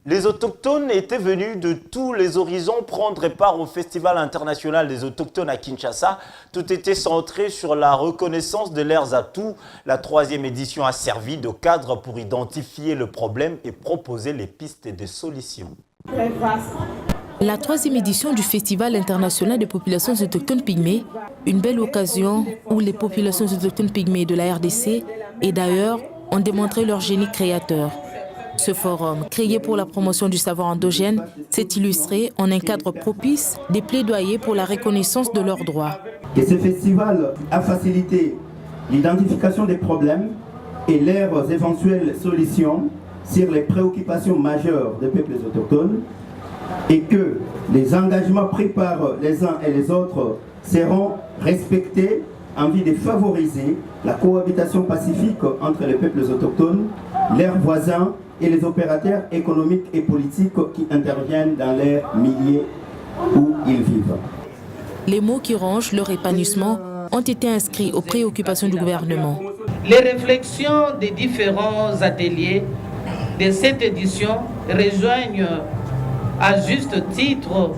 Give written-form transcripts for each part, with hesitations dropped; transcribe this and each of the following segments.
Les autochtones étaient venus de tous les horizons prendre part au Festival international des autochtones à Kinshasa. Tout était centré sur la reconnaissance de leurs atouts. La 3e édition a servi de cadre pour identifier le problème et proposer les pistes de solutions. La 3e édition du Festival international des populations autochtones pygmées, une belle occasion où les populations autochtones pygmées de la RDC et d'ailleurs ont démontré leur génie créateur. Ce forum, créé pour la promotion du savoir endogène, s'est illustré en un cadre propice des plaidoyers pour la reconnaissance de leurs droits. Et ce festival a facilité l'identification des problèmes et leurs éventuelles solutions sur les préoccupations majeures des peuples autochtones et que les engagements pris par les uns et les autres seront respectés en vue de favoriser la cohabitation pacifique entre les peuples autochtones, leurs voisins et les opérateurs économiques et politiques qui interviennent dans les milieux où ils vivent. Les mots qui rongent leur épanouissement ont été inscrits aux préoccupations du gouvernement. Les réflexions des différents ateliers de cette édition rejoignent à juste titre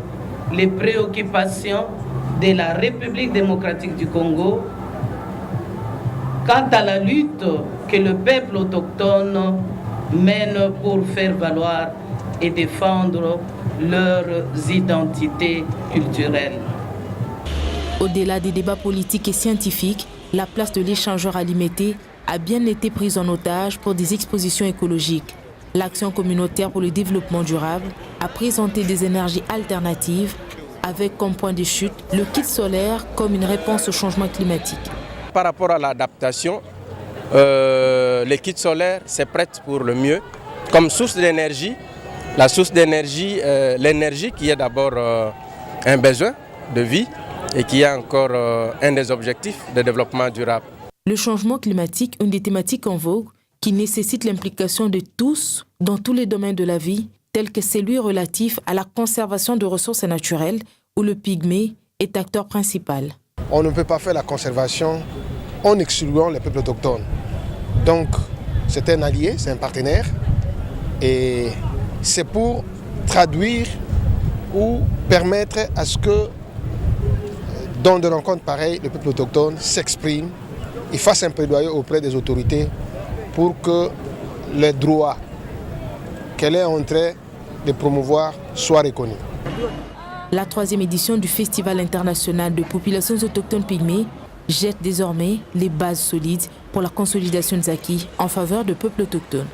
les préoccupations de la République démocratique du Congo quant à la lutte que le peuple autochtone mène pour faire valoir et défendre leurs identités culturelles. Au-delà des débats politiques et scientifiques, la place de l'échangeur à Limete a bien été prise en otage pour des expositions écologiques. L'Action communautaire pour le développement durable a présenté des énergies alternatives avec comme point de chute le kit solaire comme une réponse au changement climatique. Par rapport à l'adaptation, les kits solaires se prêtent pour le mieux. Comme source d'énergie, la source d'énergie, l'énergie qui est d'abord un besoin de vie et qui est encore un des objectifs de développement durable. Le changement climatique, une des thématiques en vogue qui nécessite l'implication de tous dans tous les domaines de la vie, tels que celui relatif à la conservation de ressources naturelles où le pygmée est acteur principal. On ne peut pas faire la conservation en excluant les peuples autochtones. Donc, c'est un allié, c'est un partenaire. Et c'est pour traduire ou permettre à ce que, dans des rencontres pareilles, le peuple autochtone s'exprime et fasse un plaidoyer auprès des autorités pour que les droits qu'elle est en train de promouvoir soient reconnus. La 3e édition du Festival international de populations autochtones pygmées jette désormais les bases solides pour la consolidation des acquis en faveur de peuples autochtones.